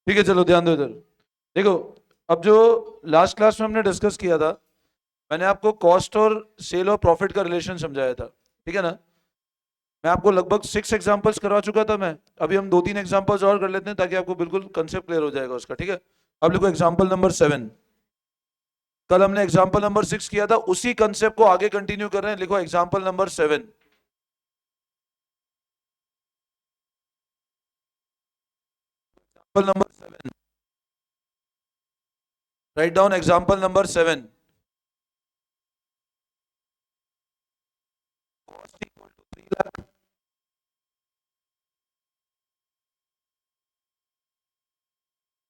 ठीक है, चलो ध्यान दो इधर। देखो, अब जो लास्ट क्लास में हमने डिस्कस किया था, मैंने आपको कॉस्ट और सेल और प्रॉफिट का रिलेशन समझाया था, ठीक है ना। मैं आपको लगभग 6 एग्जांपल्स करवा चुका था मैं। अभी हम 2-3 एग्जांपल्स और कर लेते हैं ताकि आपको बिल्कुल कंसेप्ट क्लियर हो जाएगा उसका, ठीक है। अब लिखो एग्जांपल नंबर 7। कल हमने एग्जांपल नंबर 6 किया था, उसी कंसेप्ट को आगे कंटिन्यू कर रहे हैं। लिखो example number 7। Example number 7, write down example number 7।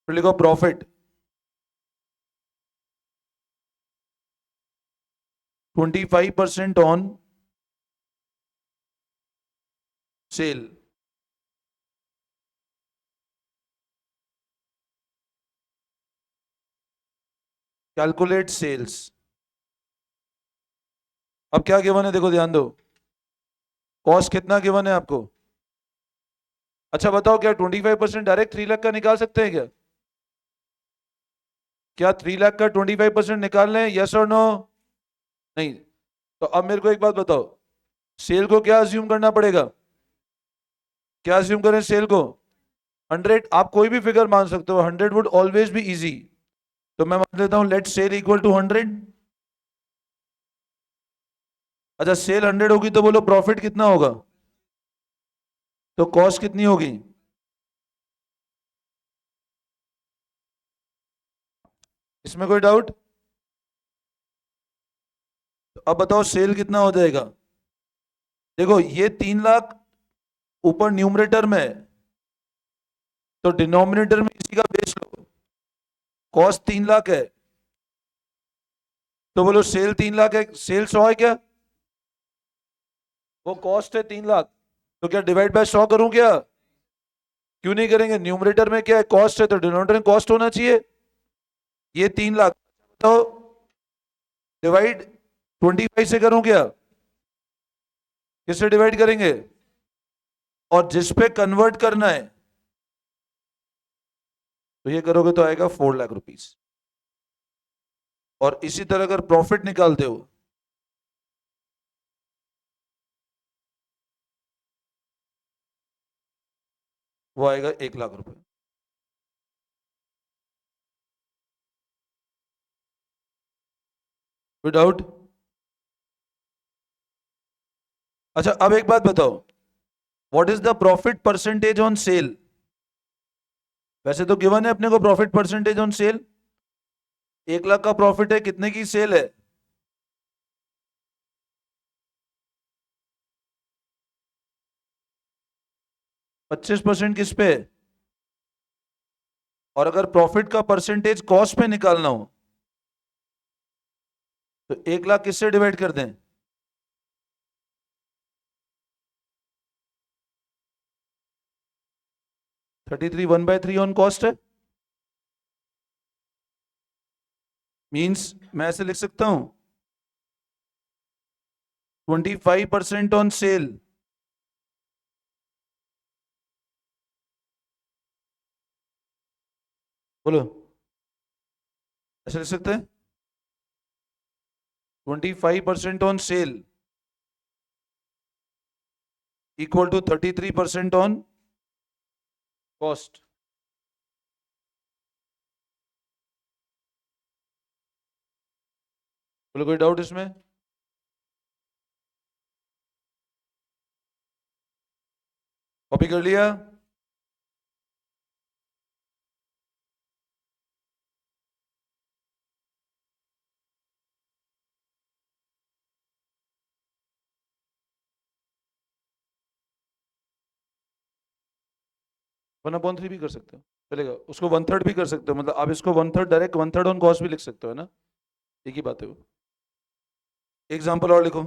फिर लिखो profit 25% on sale. Calculate sales. अब क्या गिवन है, देखो ध्यान दो। कॉस्ट कितना गिवन है आपको? अच्छा बताओ, क्या 25% डायरेक्ट 3 लाख का निकाल सकते हैं क्या? क्या 3 लाख का 25% निकाल लें, यस और नो? नहीं। तो अब मेरे को एक बात बताओ, सेल को क्या अज्यूम करना पड़ेगा? क्या अज्यूम करें सेल को? 100। आप कोई भी फिगर मान सकते हो, 100 वुड ऑलवेज बी इजी। तो मैं मान लेता हूं लेट सेल इक्वल टू 100। अच्छा, सेल 100 होगी तो बोलो प्रॉफिट कितना होगा? तो कॉस्ट कितनी होगी? इसमें कोई डाउट? तो अब बताओ सेल कितना हो जाएगा। देखो ये 3 लाख ऊपर न्यूमरेटर में है, तो डिनोमिनेटर में इसी का बेस लो। कॉस्ट 3 लाख है, तो बोलो सेल 3 लाख है। सेल 100 है क्या? वो कॉस्ट है 3 लाख, तो क्या डिवाइड बाय 100 करूं क्या? क्यों नहीं करेंगे? न्यूमरेटर में क्या है, कॉस्ट है, तो डिनोमिनेटर में कॉस्ट होना चाहिए। ये 3 लाख, तो डिवाइड 25 से करूं क्या? किससे डिवाइड करेंगे? और जिस पे कन्वर्ट करना है, तो ये करोगे तो आएगा 4 लाख रुपीज। और इसी तरह अगर प्रॉफिट निकालते हो, वो आएगा 1 लाख रुपए। विदाउट। अच्छा अब एक बात बताओ, what is the profit percentage on sale? वैसे तो गिवन है अपने को profit percentage on sale. 1 lakh का प्रॉफिट है, कितने की सेल है? 25% किस पे? और अगर प्रॉफिट का परसेंटेज कॉस्ट पे निकालना हो, तो 1 लाख किससे डिवाइड कर दें? 33 1/3 ऑन कॉस्ट है। मींस मैं ऐसे लिख सकता हूं, 25% ऑन सेल। बोलो, ऐसे लिख सकते हैं, 25% on sale equal to 33% on cost. बोलो, कोई डाउट इसमें? कॉपी कर लिया? वन अपॉन थ्री भी कर सकते हो, चलेगा। उसको 1/3 भी कर सकते हो, मतलब आप इसको 1/3 डायरेक्ट 1/3 ऑन कॉस्ट भी लिख सकते हो, है ना। एक ही बात है वो। एग्जाम्पल और लिखो।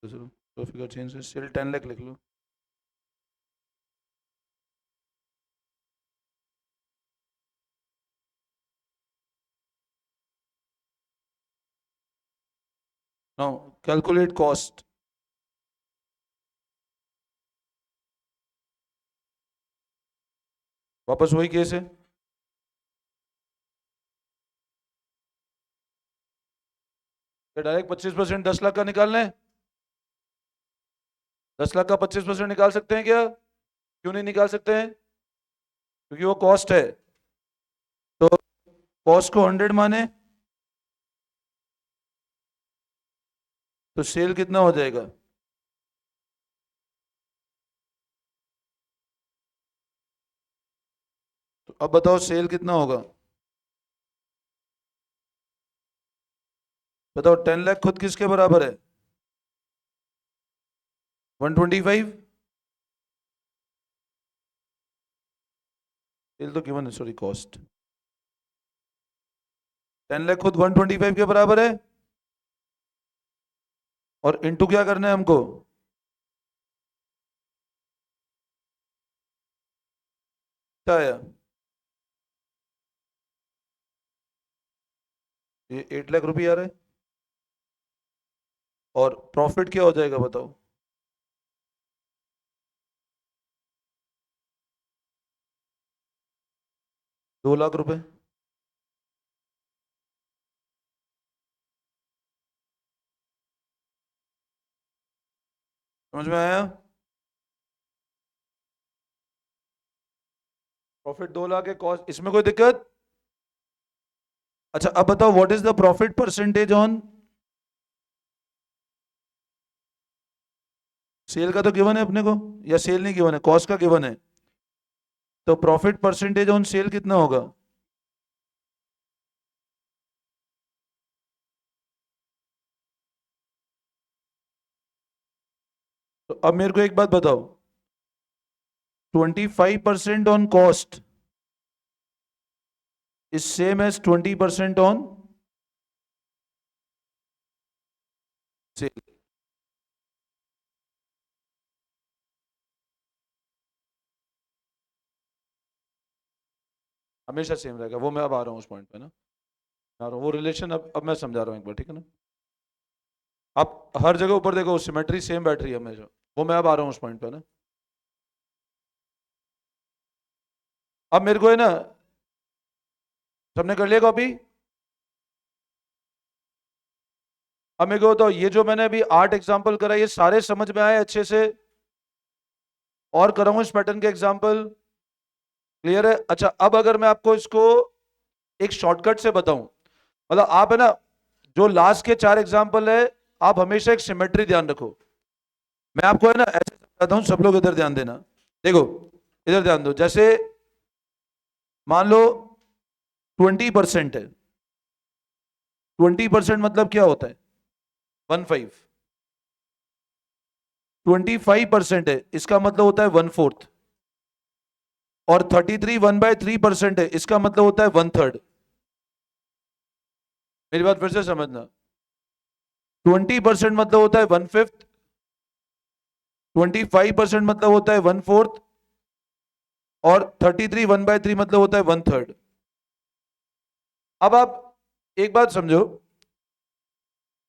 दूसरा। तो फिगर चेंज सेल 10 लाख लिख लो। Now calculate cost. वापस वही केस है। क्या डायरेक्ट 25% 10 लाख का निकालना है? 10 लाख का 25% निकाल सकते हैं क्या? क्यों नहीं निकाल सकते हैं? क्योंकि वो कॉस्ट है। तो कॉस्ट को 100 माने तो सेल कितना हो जाएगा? तो अब बताओ सेल कितना होगा? बताओ 10 लाख खुद किसके बराबर है? 125। सेल तो गिवन है, सॉरी कॉस्ट। 10 लाख खुद 125 के बराबर है। और इंटू क्या करना है हमको? क्या आया? ये 8 लाख रुपये आ रहा है। और प्रॉफिट क्या हो जाएगा बताओ? 2 लाख रुपए। समझ में आया? प्रॉफिट 2 लाख है, कॉस्ट इसमें कोई दिक्कत? अच्छा अब बताओ what is the profit percentage on sale? का तो गिवन है अपने को, या सेल नहीं गिवन है, कॉस्ट का गिवन है। तो प्रॉफिट परसेंटेज ऑन सेल कितना होगा? तो अब मेरे को एक बात बताओ, 25% on cost is same as 20% on sale. हमेशा सेम रहेगा वो, मैं अब आ रहा हूँ उस पॉइंट पे ना, आ रहा हूँ वो रिलेशन, अब मैं समझा रहा हूँ एक बार, ठीक है ना? आप हर जगह ऊपर देखो सिमेट्री सेम बैठ रही है हमेशा, वो मैं अब आ रहा हूँ उस पॉइंट पे ना। अब मेरे को है ना, सबने कर लिया कॉपी? अब मेरे को बताओ ये जो मैंने अभी 8 एग्जाम्पल करा ये सारे समझ में आए अच्छे से? और कराऊं इस पैटर्न के एग्जाम्पल? क्लियर है? अच्छा अब अगर मैं आपको इसको एक शॉर्टकट से बताऊं, मतलब आप है ना, जो लास्ट के 4 एग्जाम्पल है, आप हमेशा एक सिमेट्री ध्यान रखो। मैं आपको है ना ऐसे समझाता हूं, सब लोग इधर ध्यान देना। देखो इधर ध्यान दो, जैसे मान लो 20% है। 20% मतलब क्या होता है? 15। 25% है, इसका मतलब होता है 1/4। और 33 1/3% है, इसका मतलब होता है 1/3। मेरी बात फिर से समझना, 20% मतलब होता है 1/5, 25% मतलब होता है 1/4, और 33 1/3 मतलब होता है 1/3। अब आप एक बात समझो,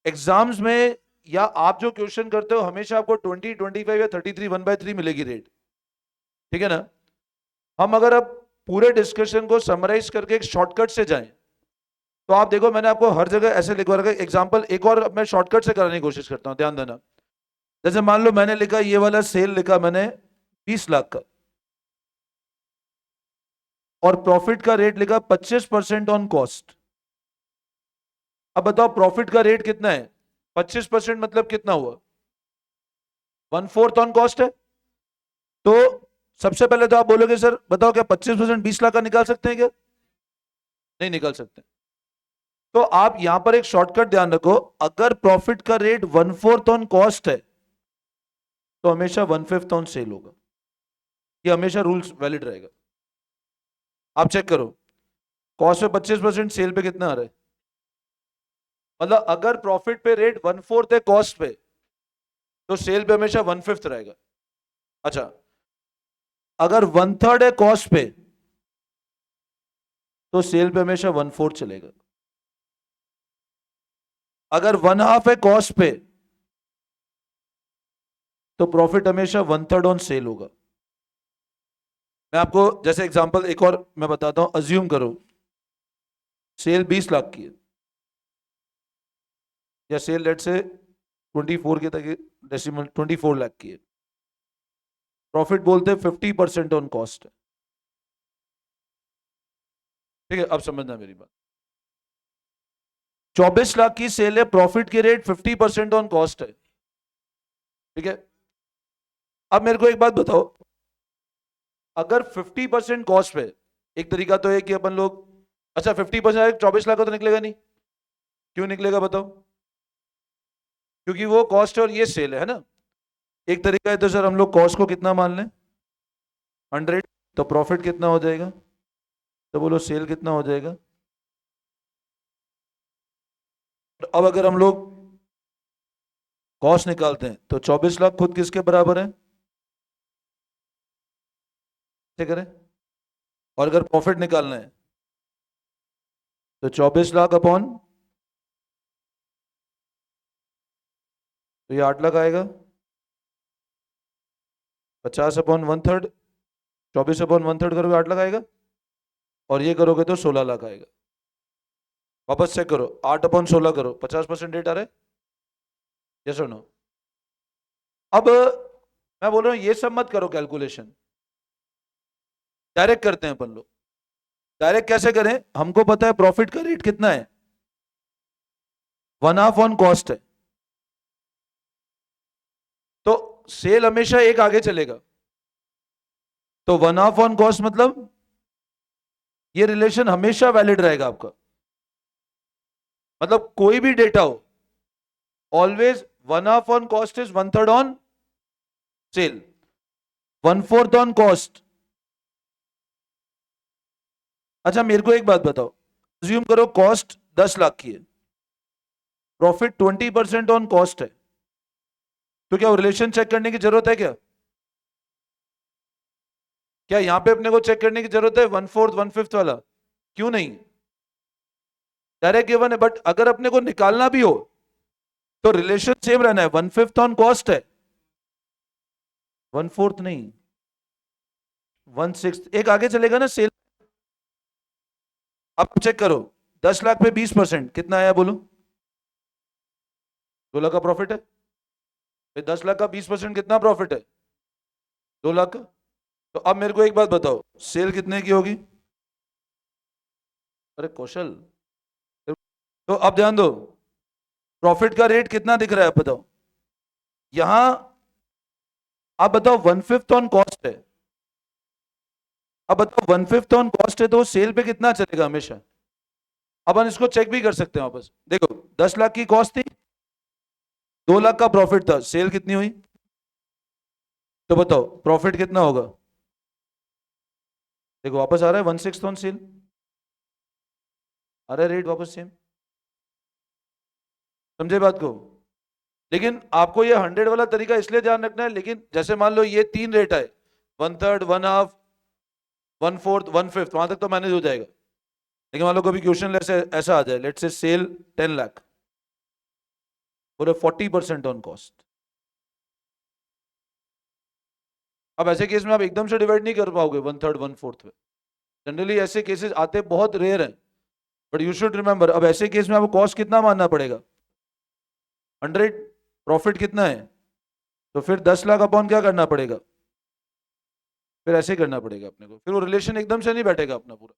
एग्जाम्स में या आप जो क्वेश्चन करते हो हमेशा आपको 20 25 या 33 1/3 मिलेगी रेट, ठीक है ना? हम अगर अब पूरे डिस्कशन को समराइज करके एक शॉर्टकट से जाएं, तो आप देखो मैंने आपको हर जगह ऐसे लिखवा रखा है एग्जाम्पल। एक और मैं शॉर्टकट से कराने की कोशिश करता हूं, ध्यान देना। जैसे मान लो मैंने लिखा ये वाला सेल लिखा मैंने 20 लाख का, और प्रॉफिट का रेट लिखा 25% ऑन कॉस्ट। अब बताओ प्रॉफिट का रेट कितना है? 25% मतलब कितना हुआ? 1/4 ऑन कॉस्ट है। तो सबसे पहले तो आप बोलोगे सर बताओ क्या 25% 20 लाख का निकाल सकते हैं क्या? नहीं निकाल सकते। तो आप यहां पर एक शॉर्टकट ध्यान रखो, अगर प्रॉफिट का रेट 1/4 ऑन कॉस्ट है तो हमेशा 1/5 ऑन सेल होगा। ये हमेशा रूल्स वैलिड रहेगा। आप चेक करो, कॉस्ट पे 25%, सेल पे कितना आ रहा है? मतलब अगर प्रॉफिट पे रेट 1/4 है कॉस्ट पे, तो सेल पे हमेशा 1/5 रहेगा। अच्छा, अगर 1/3 है कॉस्ट पे तो सेल पे हमेशा 1/4 चलेगा। अगर 1/2 है कॉस्ट पे तो प्रॉफिट हमेशा 1/3 ऑन सेल होगा। मैं आपको जैसे एग्जांपल एक और मैं बताता हूं, अज्यूम करो सेल 20 लाख की है, या सेल लेट से 24 के तक डेसिमल 24 लाख की है। प्रॉफिट बोलते हैं 50% ऑन कॉस्ट है। ठीक है, अब समझना मेरी बात। 24 लाख की सेल है, प्रॉफिट की रेट 50% ऑन कॉस्ट है। ठीक है, अब मेरे को एक बात बताओ, अगर 50% कॉस्ट पे, एक तरीका तो है कि अपन लोग, अच्छा 50% 24 लाख का तो निकलेगा नहीं, क्यों निकलेगा बताओ? क्योंकि वो कॉस्ट और ये सेल है ना। एक तरीका है तो सर हम लोग कॉस्ट को कितना मान लें, 100, तो प्रॉफिट कितना हो जाएगा, तो बोलो सेल कितना हो जाएगा। अब अगर हम लोग कॉस्ट निकालते हैं तो 24 लाख खुद किसके बराबर है, कैसे करें? और अगर प्रॉफिट निकालना है तो 24 लाख अपॉन, तो ये 8 लाख आएगा। 50 अपॉन 1/3, 24/1/3 करोगे 8 लाख आएगा, और ये करोगे तो 16 लाख आएगा। वापस चेक करो, 8/16 करो, 50% रेट आ रहा है, यस और नो? अब मैं बोल रहा हूं ये सब मत करो कैलकुलेशन, डायरेक्ट करते हैं अपन लोग। डायरेक्ट कैसे करें, हमको पता है प्रॉफिट का रेट कितना है, 1/2 ऑन कॉस्ट है, तो सेल हमेशा एक आगे चलेगा। तो 1/2 ऑन कॉस्ट मतलब ये रिलेशन हमेशा वैलिड रहेगा आपका। मतलब कोई भी डेटा हो, always 1/2 on cost is 1/3 on sale, 1/4 on cost. अच्छा मेरे को एक बात बताओ, अज्यूम करो कॉस्ट 10 लाख की है, प्रॉफिट 20% ऑन कॉस्ट है, तो क्या वो रिलेशन चेक करने की जरूरत है क्या? क्या यहां पे अपने को चेक करने की जरूरत है 1/4 1/5 वाला? क्यों नहीं, डायरेक्ट गिवन है। बट अगर अपने को निकालना भी हो तो रिलेशन सेम रहना है, 1/5 ऑन कॉस्ट है, 1/4 नहीं, 1/6 एक आगे चलेगा ना सेल। अब चेक करो, 10 लाख पे 20% कितना आया बोलो, 2 लाख का प्रॉफिट है। 10 लाख का 20% कितना प्रॉफिट है, 2 लाख का। तो अब मेरे को एक बात बताओ, सेल कितने की होगी? अरे कौशल, तो अब ध्यान दो, प्रॉफिट का रेट कितना दिख रहा है, आप बताओ। यहां आप बताओ 1/5 ऑन कॉस्ट है, अब बताओ 1/5 ऑन कॉस्ट है तो सेल पे कितना चलेगा हमेशा। अपन इसको चेक भी कर सकते हैं वापस, देखो 10 लाख की कॉस्ट थी, 2 लाख का प्रॉफिट था, सेल कितनी हुई, तो बताओ प्रॉफिट कितना होगा। देखो वापस आ रहा है 1/6 ऑन सेल, आ रहा है रेट वापस सेम। समझे बात को? लेकिन आपको ये 100 वाला तरीका इसलिए ध्यान रखना है, लेकिन जैसे मान लो ये 3 रेट है, 1/3 1/2 1/4 1/5, वहां तक तो मैनेज हो जाएगा। लेकिन मान लो कभी क्वेश्चन ऐसे ऐसा आ जाए, लेट से सेल 10 लाख, पूरे 40% ऑन कॉस्ट। अब ऐसे केस में आप एकदम से डिवाइड नहीं कर पाओगे 1/3 1/4 में, जनरली ऐसे केसेस आते बहुत रेयर हैं। बट यू शुड रिमेंबर, अब ऐसे केस में आपको कॉस्ट कितना मानना पड़ेगा, 100, प्रॉफिट कितना है, तो फिर 10 लाख अपॉन क्या करना पड़ेगा, फिर ऐसे करना पड़ेगा अपने को, फिर वो रिलेशन एकदम से नहीं बैठेगा अपना पूरा।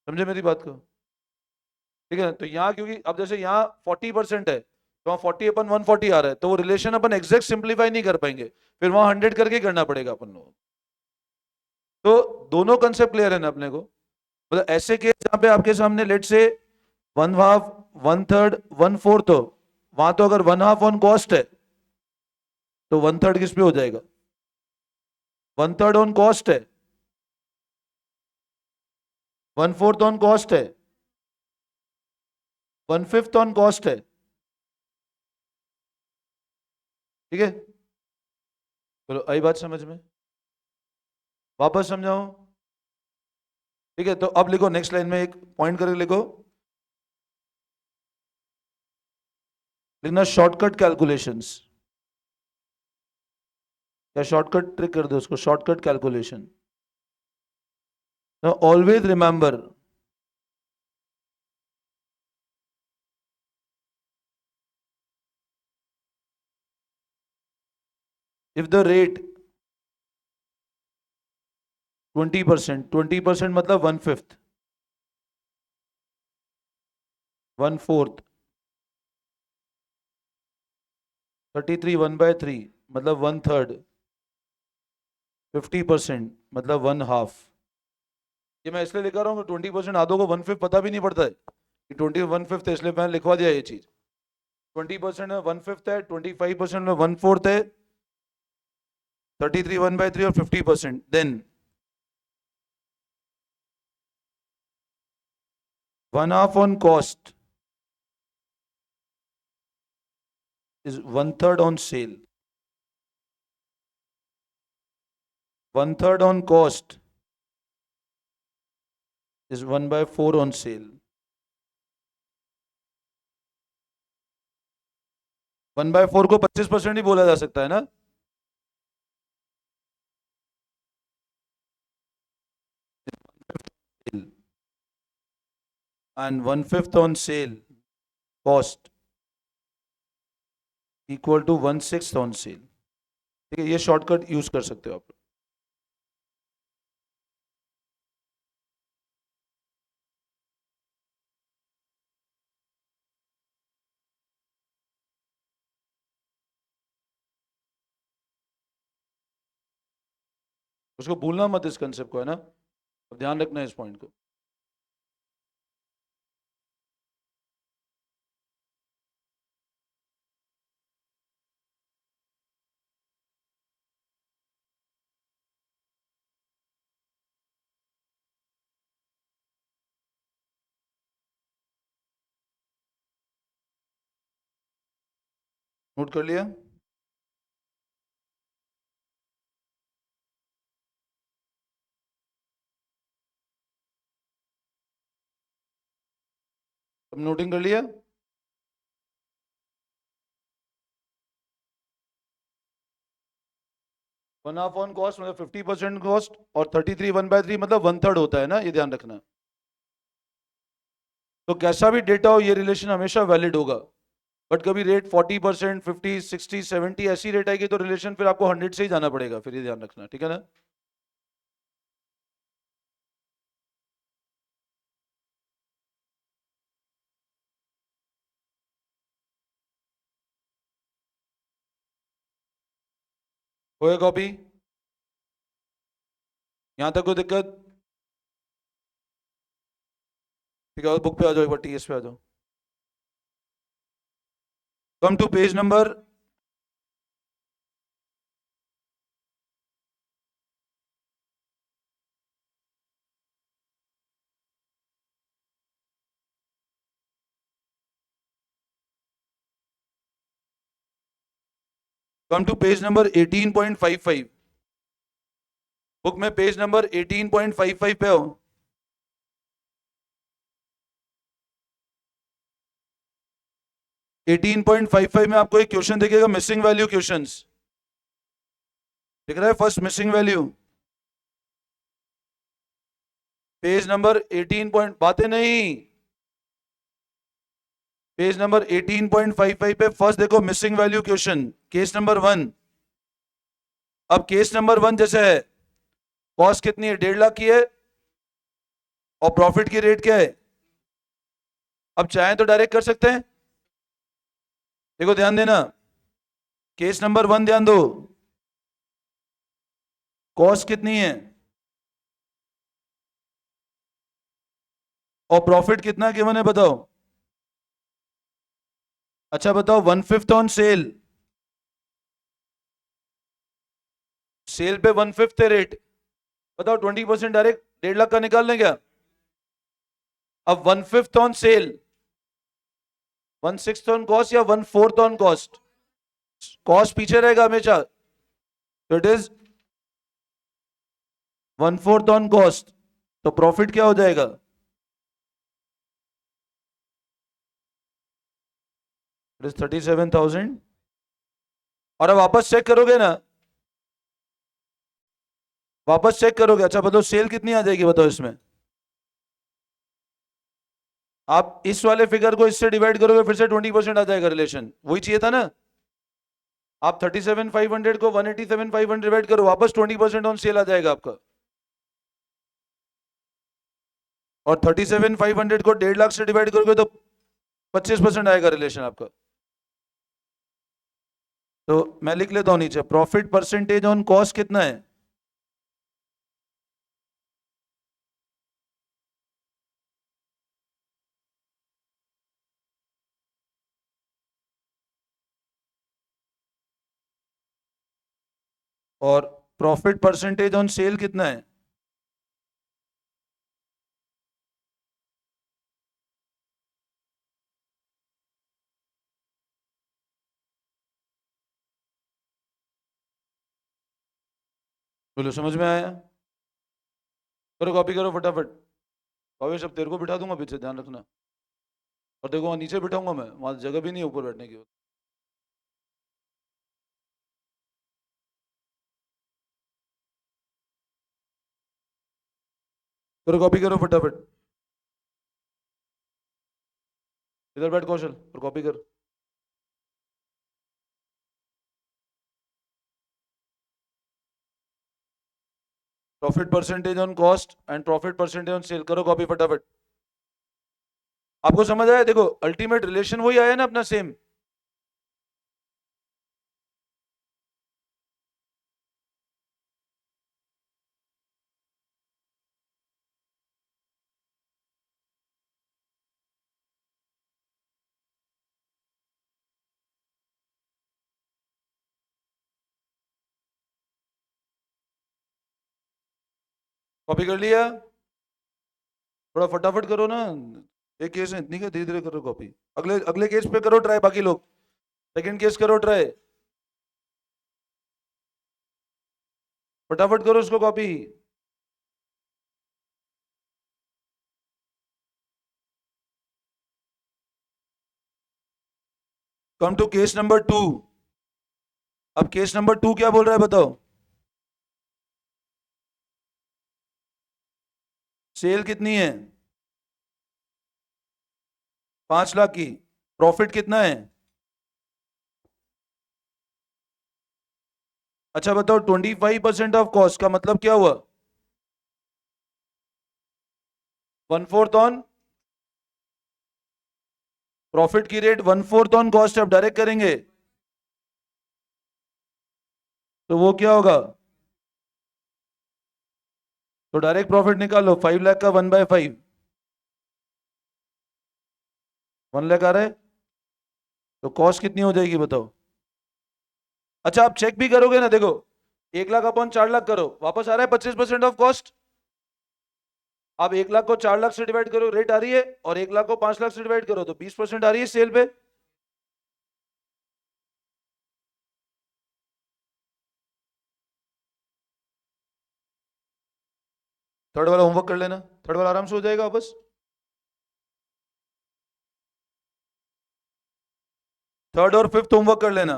समझे मेरी बात को? ठीक है, तो यहाँ क्योंकि अब जैसे यहाँ 40% है, तो वहाँ 40/140 आ रहा है, तो वो रिलेशन अपन एग्जैक्ट सिंप्लीफाई नहीं कर पाएंगे, फिर वहां 100 करके करना पड़ेगा अपन लोगों को। तो दोनों कंसेप्ट क्लियर है ना अपने को? मतलब ऐसे केस जहाँ पे आपके सामने लेट से 1/2 1/3 1/4 हो, वहां तो अगर 1/2 ऑन कॉस्ट है तो 1/3 किस पे हो जाएगा, 1/3 ऑन कॉस्ट है, 1/4 ऑन कॉस्ट है, 1/5 ऑन कॉस्ट है। ठीक है, चलो आई बात समझ में, वापस समझाऊं? ठीक है, तो अब लिखो नेक्स्ट लाइन में एक पॉइंट करके लिखो, लिखना शॉर्टकट कैलकुलेशंस, या शॉर्टकट ट्रिक कर दो उसको, shortcut calculation. Now always remember, if the rate 20%, 20% मतलब 1/5, 1/4, 33 1/3 मतलब 1/3, 50% मतलब 1/2। ये मैं इसलिए लिखा रहा हूँ 20% आधों को 1/5 पता भी नहीं पड़ता है कि 20 1/5 है, इसलिए मैंने लिखवा दिया ये चीज। 20% में 1/5 है, 25% में 1/4 है, 33 1/3 और 50%, then 1/2 on cost is 1/3 on sale. 1/3 on cost is 1/4 on sale. 1/4 को 25% ही बोला जा सकता है ना? And 1/5 on sale cost equal to 1/6 on sale. ठीक है, ये शॉर्टकट यूज कर सकते हो आप। उसको भूलना मत इस कंसेप्ट को, है ना, ध्यान रखना है इस पॉइंट को। नोट कर लिया? अब नोटिंग कर लिया? 1/2 ऑन कॉस्ट मतलब 50% कॉस्ट, और 33 1/3 मतलब 1/3 होता है ना, ये ध्यान रखना। तो कैसा भी डेटा हो, ये रिलेशन हमेशा वैलिड होगा। बट कभी रेट 40%, 50, 60, 70 ऐसी रेट आएगी तो रिलेशन फिर आपको 100 से ही जाना पड़ेगा, फिर ये ध्यान रखना, ठीक है ना? होए कॉपी? यहां तक कोई दिक्कत? ठीक है, बुक पे आ जाओ, एक बार टीएस पे आ जाओ। Come to page number, come to page number 18.55। Book में पेज नंबर 18.55 पे हो। 18.55 में आपको एक क्वेश्चन दिखेगा, मिसिंग वैल्यू क्वेश्चंस, दिख रहा है? First missing value, page number 18 point, बातें नहीं, पेज नंबर 18.55 पे फर्स्ट देखो missing value question, case number 1। अब केस नंबर 1 जैसे है, कॉस्ट कितनी है? 1.5 लाख की है, और प्रॉफिट की रेट क्या है? अब चाहे तो डायरेक्ट कर सकते हैं। देखो ध्यान देना, केस नंबर 1 ध्यान दो, कॉस्ट कितनी है और प्रॉफिट कितना गिवन है, बताओ। अच्छा बताओ, 1/5 ऑन सेल, सेल पे 1/5 है रेट, बताओ 20% डायरेक्ट 1.5 लाख का निकाल लें क्या? अब 1/5 ऑन सेल, 1/6 ऑन कॉस्ट या 1/4 ऑन कॉस्ट? कॉस्ट पीछे रहेगा हमेशा, तो इट इज 1/4 ऑन कॉस्ट, तो प्रॉफिट क्या हो जाएगा? It is 37,000। और अब वापस चेक करोगे ना, वापस चेक करोगे, अच्छा बताओ सेल कितनी आ जाएगी, बताओ इसमें। आप इस वाले फिगर को इससे डिवाइड करोगे, फिर से 20% आ जाएगा, रिलेशन वही चाहिए था ना। आप 37,500 को 187,500 डिवाइड करो, वापस 20% ऑन सेल आ जाएगा आपका। और 37,500 को 1.5 लाख से डिवाइड करोगे तो 25% आएगा रिलेशन आपका। तो मैं लिख लेता हूं नीचे, प्रॉफिट परसेंटेज ऑन कॉस्ट कितना है? और प्रॉफिट परसेंटेज ऑन सेल कितना है? बोलो समझ में आया? करो कॉपी करो फटाफट। भावेश अब तेरे को बिठा दूंगा पीछे, ध्यान रखना। और देखो वहाँ नीचे बिठाऊंगा मैं, वहां जगह भी नहीं है ऊपर बैठने की। करो कॉपी करो फटाफट। इधर बैठ कौशल और कॉपी कर। Profit percentage on cost and profit percentage on sale, करो कॉपी फटाफट। आपको समझ आया? देखो अल्टीमेट रिलेशन वही आया ना अपना, सेम। कॉपी कर लिया? थोड़ा फटाफट करो ना, एक केस है इतनी का, धीरे धीरे करो कॉपी। अगले अगले केस पे करो ट्राई, बाकी लोग सेकंड केस करो ट्राई, फटाफट करो उसको copy. Come to case number 2। अब केस नंबर 2 क्या बोल रहा है बताओ? सेल कितनी है? 5 लाख की। प्रॉफिट कितना है? अच्छा बताओ, 25% ऑफ कॉस्ट का मतलब क्या हुआ? 1/4 ऑन प्रॉफिट की रेट, 1/4 ऑन कॉस्ट। अब डायरेक्ट करेंगे तो वो क्या होगा? तो डायरेक्ट प्रॉफिट निकालो, 5 लाख का 1/5, 1 लाख आ रहा है। तो कॉस्ट कितनी हो जाएगी बताओ? अच्छा आप चेक भी करोगे ना, देखो 1 लाख अपॉन 4 लाख करो, वापस आ रहा है 25% ऑफ कॉस्ट। आप 1 लाख को 4 लाख से डिवाइड करो, रेट आ रही है, और 1 लाख को 5 लाख से डिवाइड करो तो 20% आ रही है सेल पे। थर्ड वाला होमवर्क कर लेना, थर्ड वाला आराम से हो जाएगा वापस। थर्ड और फिफ्थ होमवर्क कर लेना।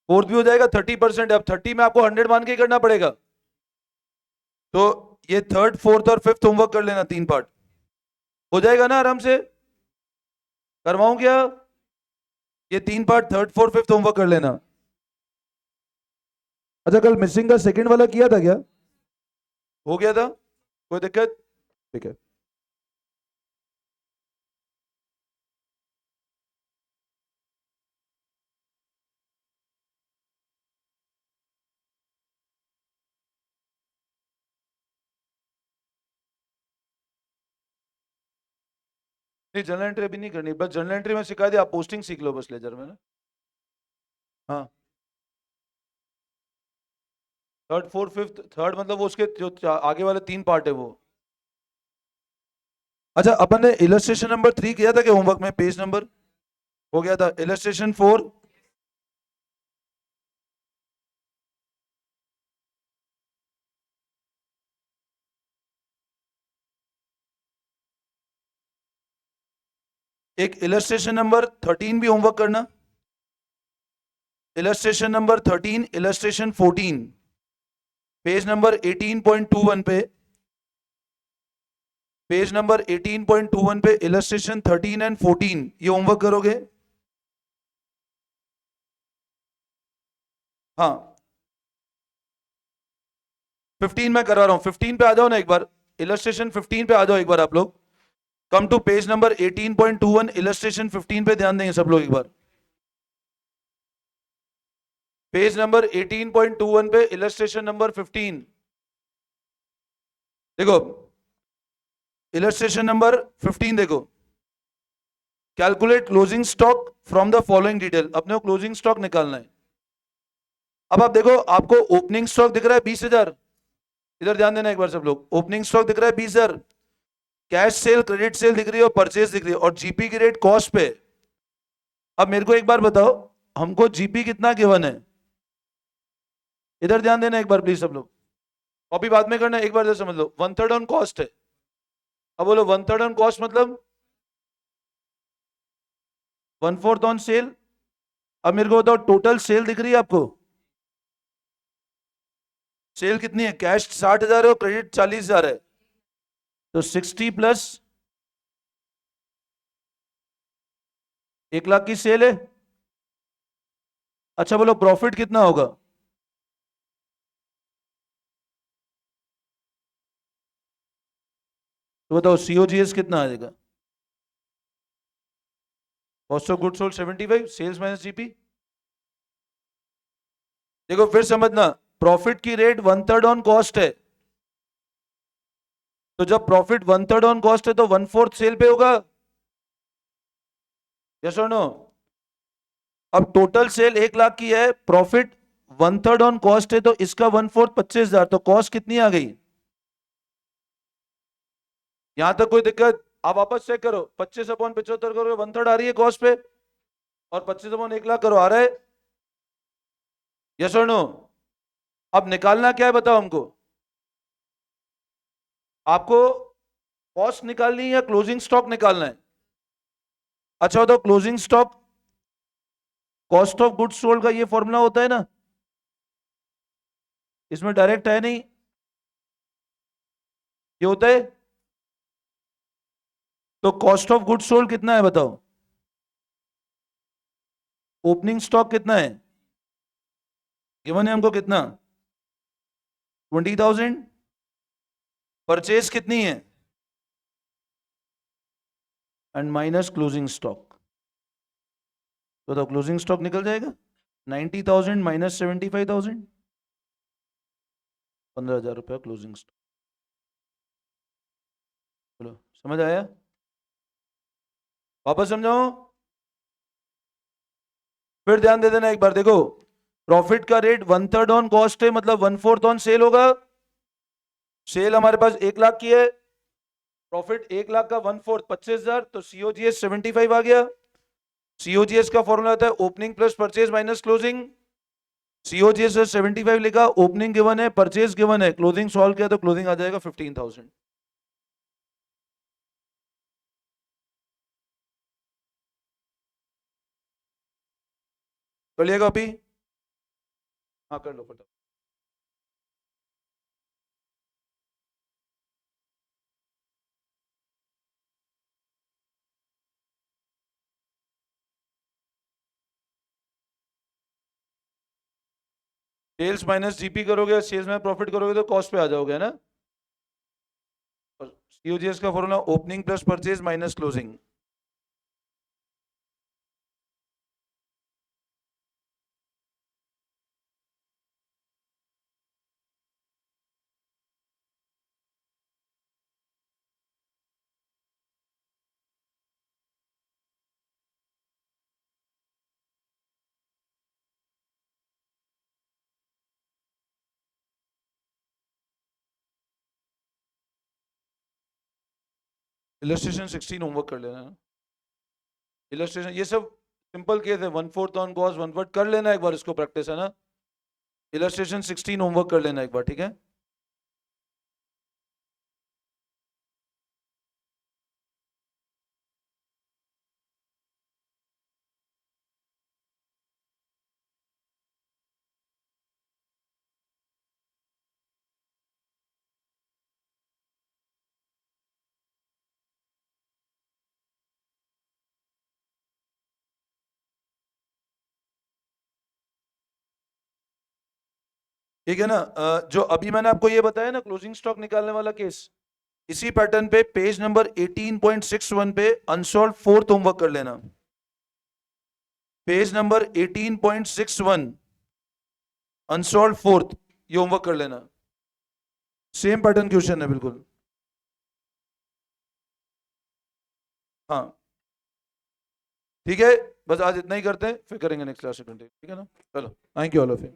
फोर्थ भी हो जाएगा, 30%। अब 30 में आपको 100 मान के ही करना पड़ेगा। तो ये थर्ड फोर्थ और फिफ्थ होमवर्क कर लेना, 3 पार्ट हो जाएगा ना आराम से। करवाऊं क्या? ये 3 part third fourth fifth homework कर लेना। अच्छा कल मिसिंग का सेकंड वाला किया था क्या? हो गया था? कोई दिक्कत? ठीक है। नहीं जर्नल एंट्री अभी नहीं करनी, बस जर्नल एंट्री में सिखा दिया, आप पोस्टिंग सीख लो बस लेजर में ना। हाँ, थर्ड फोर्थ फिफ्थ, थर्ड मतलब वो उसके जो आगे वाले 3 पार्ट है वो। अच्छा अपन ने इलस्ट्रेशन नंबर 3 किया था क्या होमवर्क में, पेज नंबर? हो गया था। इलस्ट्रेशन 4, एक इलस्ट्रेशन नंबर 13 भी होमवर्क करना। Illustration number 13, illustration 14, page number 18.21 पे, पेज नंबर 18.21 पे इलस्ट्रेशन 13 एंड 14 ये होमवर्क करोगे। हाँ 15 मैं करा रहा हूं, 15 पे आ जाओ ना एक बार। इलस्ट्रेशन 15 पे आ जाओ एक बार आप लोग। Come to page number 18.21, illustration 15 पे ध्यान देंगे सब लोग एक बार। पेज नंबर 18.21 पे इलस्ट्रेशन नंबर 15 देखो। इलस्ट्रेशन नंबर 15 देखो। Calculate closing stock from the following detail, अपने को क्लोजिंग स्टॉक निकालना है। अब आप देखो, आपको ओपनिंग स्टॉक दिख रहा है 20,000, इधर ध्यान देना एक बार सब लोग। ओपनिंग स्टॉक दिख रहा है 20,000, कैश सेल क्रेडिट सेल दिख रही है और परचेज दिख रही है, और जीपी की रेट कॉस्ट पे। अब मेरे को एक बार बताओ, हमको जीपी कितना गिवन है, इधर ध्यान देना एक बार प्लीज सब लोग। कॉपी बाद में करना, एक बार इधर समझ लो। 1/3 ऑन कॉस्ट है। अब बोलो 1/3 ऑन कॉस्ट मतलब 1/4 ऑन सेल। अब मेरे को बताओ, टोटल सेल दिख रही है आपको? सेल कितनी है? कैश 60,000 है और क्रेडिट 40,000 है, तो 60 प्लस 1 लाख की सेल है। अच्छा बोलो प्रॉफिट कितना होगा? तो बताओ सीओजीएस कितना आ जाएगा? Cost of good sold 75, sales minus GP. देखो फिर समझना, प्रॉफिट की रेट 1/3 ऑन कॉस्ट है, तो जब प्रॉफिट 1/3 ऑन कॉस्ट है तो 1/4 सेल पे होगा। यस और नो? अब टोटल सेल 1 लाख की है, प्रॉफिट 1/3 ऑन कॉस्ट है, तो इसका 1/4 25,000, तो कॉस्ट कितनी आ गई? यहां तक कोई दिक्कत? आप वापस चेक करो, 25/75 करो, 1/3 आ रही है कॉस्ट पे, और 25/1 लाख करो, आ रहा है। यस और नो? अब निकालना क्या है बताओ हमको। आपको कॉस्ट निकालनी है या क्लोजिंग स्टॉक निकालना है? अच्छा बताओ, closing stock cost of goods sold का ये फॉर्मूला होता है ना, इसमें डायरेक्ट है नहीं, ये होता है। तो कॉस्ट ऑफ गुड्स सोल्ड कितना है बताओ? ओपनिंग स्टॉक कितना है गिवन है हमको? कितना? 20,000। परचेज कितनी है? And minus closing stock. तो क्लोजिंग स्टॉक निकल जाएगा 90,000 माइनस 75,000, 15,000 रुपया क्लोजिंग स्टॉक। चलो समझ आया? वापस समझाओ। फिर ध्यान दे देना एक बार। देखो प्रॉफिट का रेट 1/3 ऑन कॉस्ट है, मतलब 1/4 ऑन सेल होगा। सेल हमारे पास 1 लाख की है, प्रॉफिट 1 लाख का 1/4 25,000, तो सीओजीएस 75 आ गया। सीओजीएस का फॉर्मूला आता है opening plus purchase minus closing. COGS 75 लिखा, ओपनिंग गिवन है, परचेज गिवन है, क्लोजिंग सॉल्व किया तो क्लोजिंग आ जाएगा 15,000। कर लिया कॉपी? हाँ कर लो फटाफट। सेल्स माइनस जीपी करोगे, सेल्स में प्रॉफिट करोगे तो कॉस्ट पे आ जाओगे ना। और सीओजीएस का formula opening plus purchase minus closing. Illustration 16 homework कर लेना। इलस्ट्रेशन ये सब सिंपल केस है, 1/4 ऑन कॉस 1/4 कर लेना एक बार, इसको प्रैक्टिस है ना। इलस्ट्रेशन 16 होमवर्क कर लेना एक बार, ठीक है। ठीक है ना। जो अभी मैंने आपको ये बताया ना क्लोजिंग स्टॉक निकालने वाला केस, इसी पैटर्न पे पेज नंबर 18.61 पे अनसॉल्व फोर्थ होमवर्क कर लेना। पेज नंबर 18.61 अनसॉल्व फोर्थ, ये होमवर्क कर लेना। सेम पैटर्न क्वेश्चन है बिल्कुल। हाँ ठीक है, बस आज इतना ही करते हैं, फिर करेंगे नेक्स्ट क्लास में, ठीक है ना। चलो, thank you all of you.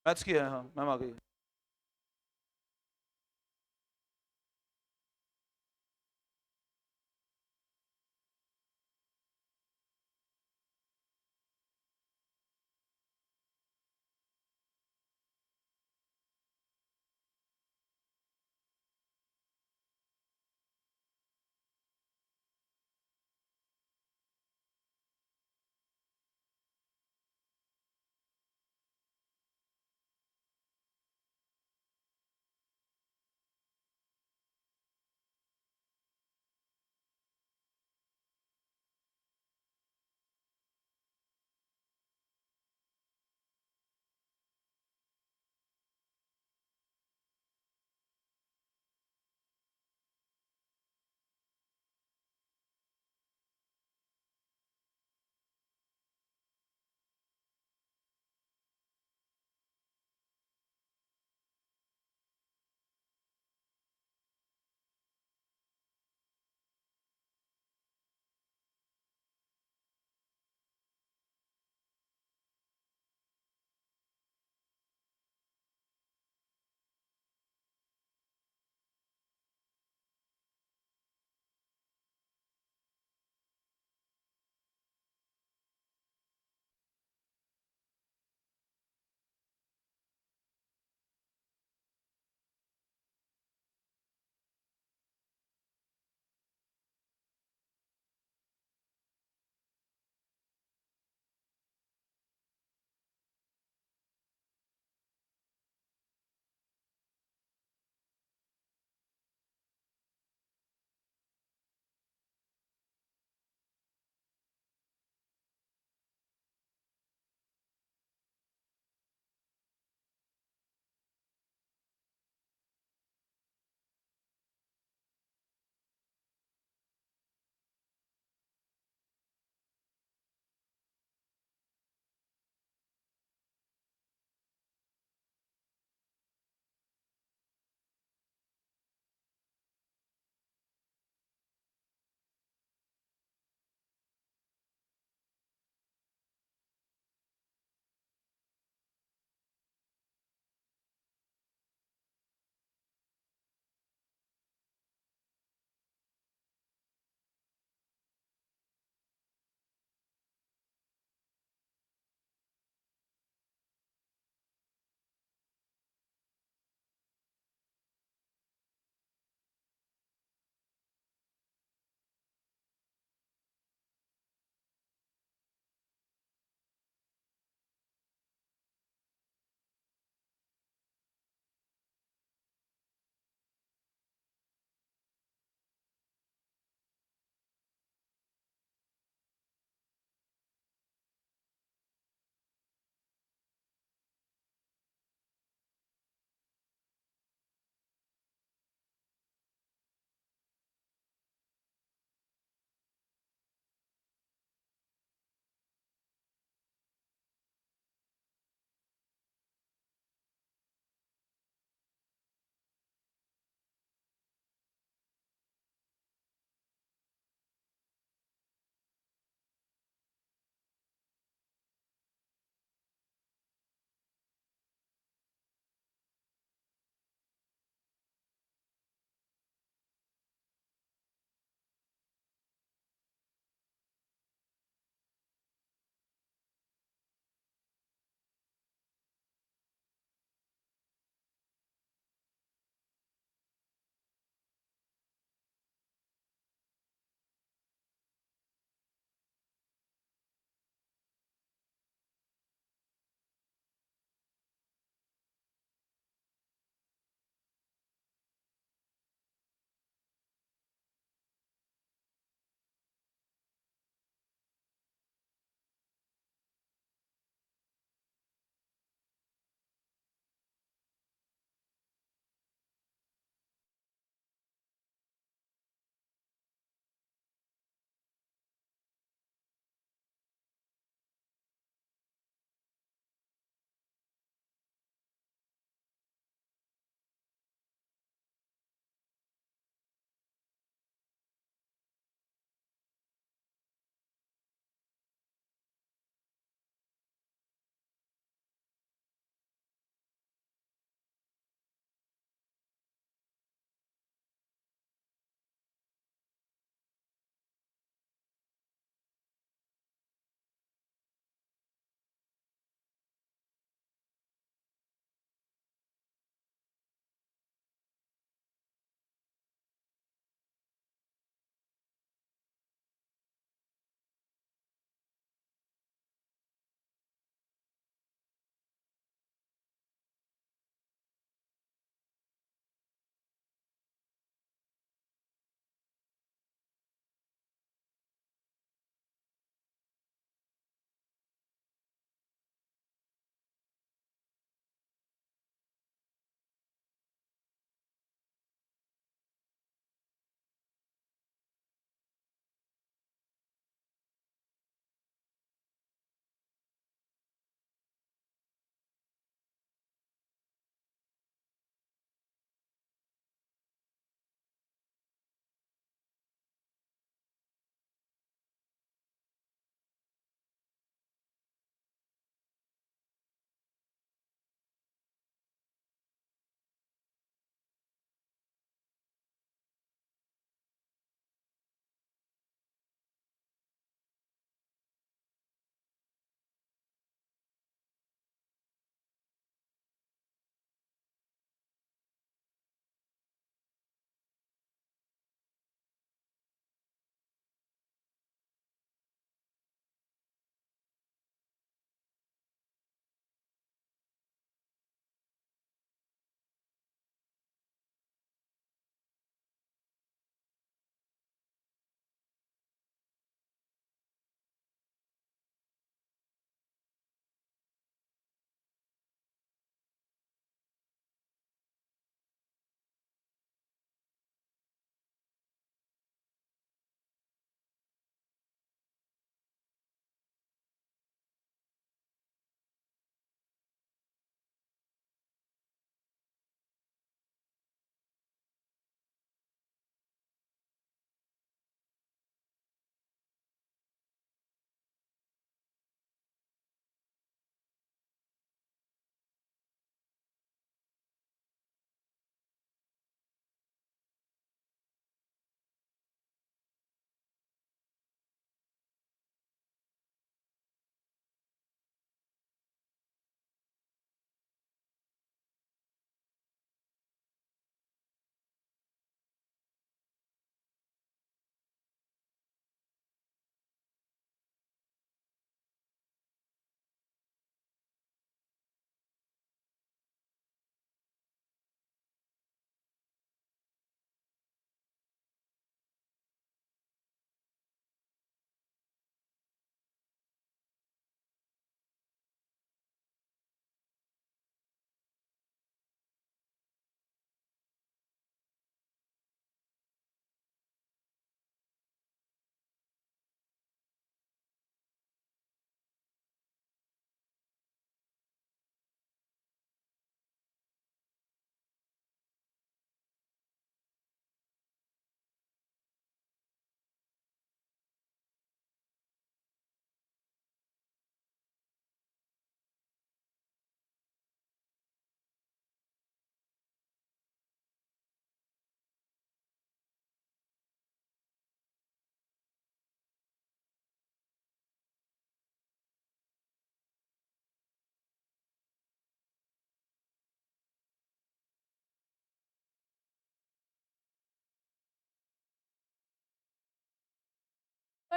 Maths की है, हाँ मैम आ गई।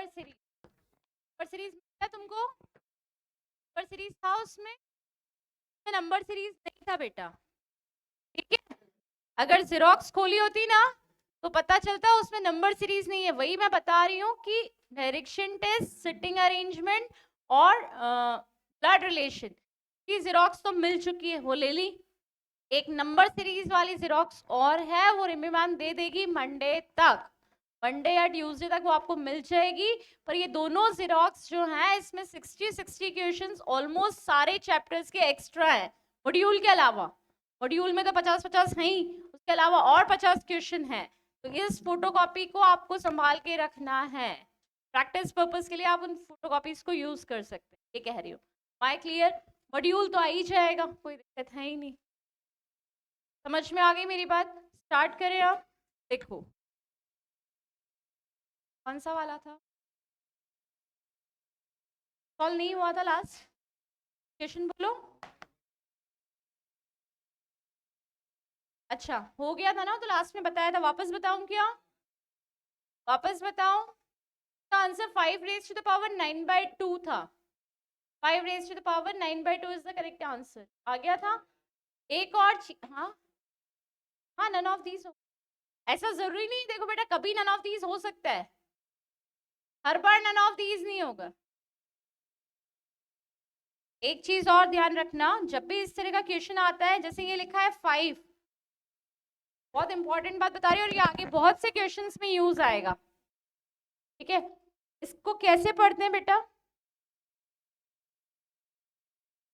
नंबर सीरीज मिला तुमको? नंबर सीरीज था उसमें? नंबर सीरीज नहीं था बेटा, ठीक है। अगर जेरोक्स खोली होती ना तो पता चलता उसमें नंबर सीरीज नहीं है। वही मैं बता रही हूँ कि डायरेक्शन टेस्ट, सिटिंग अरेंजमेंट और ब्लड रिलेशन की जेरोक्स तो मिल चुकी है, वो ले ली। एक नंबर सीरीज वाली जेरोक्स और है, वो रिमी मैम दे देगी मंडे तक, मंडे या ट्यूसडे तक वो आपको मिल जाएगी। पर ये दोनों जेरोक्स जो हैं इसमें 60 क्वेश्चंस ऑलमोस्ट सारे चैप्टर्स के एक्स्ट्रा हैं, मॉड्यूल के अलावा। मॉड्यूल में तो 50 हैं ही, उसके अलावा और 50 क्वेश्चन हैं। तो इस फोटोकॉपी को आपको संभाल के रखना है, प्रैक्टिस पर्पस के लिए आप उन फोटोकॉपीज को यूज कर सकते हैं, ये कह रही हूँ। My clear? मॉड्यूल तो आ ही जाएगा, कोई दिक्कत है ही नहीं। समझ में आ गई मेरी बात? स्टार्ट करें आप। देखो कौन सा वाला था, सॉल्व नहीं हुआ था लास्ट क्वेश्चन, बोलो। अच्छा हो गया था ना, तो लास्ट में बताया था, वापस बताऊं क्या? वापस बताऊं? Answer 5 raise to the power 9/2 था। 5 raise to the power 9/2 is the correct answer. आ गया था। एक और हाँ हाँ, नन ऑफ दीज। ऐसा जरूरी नहीं, देखो बेटा, कभी नन ऑफ दीज हो सकता है, हर बार नन ऑफ दीज नहीं होगा। एक चीज और ध्यान रखना, जब भी इस तरह का क्वेश्चन आता है, जैसे ये लिखा है 5, बहुत इंपॉर्टेंट बात बता रही हूँ, और ये आगे बहुत से क्वेश्चंस में यूज आएगा, ठीक है। इसको कैसे पढ़ते हैं बेटा?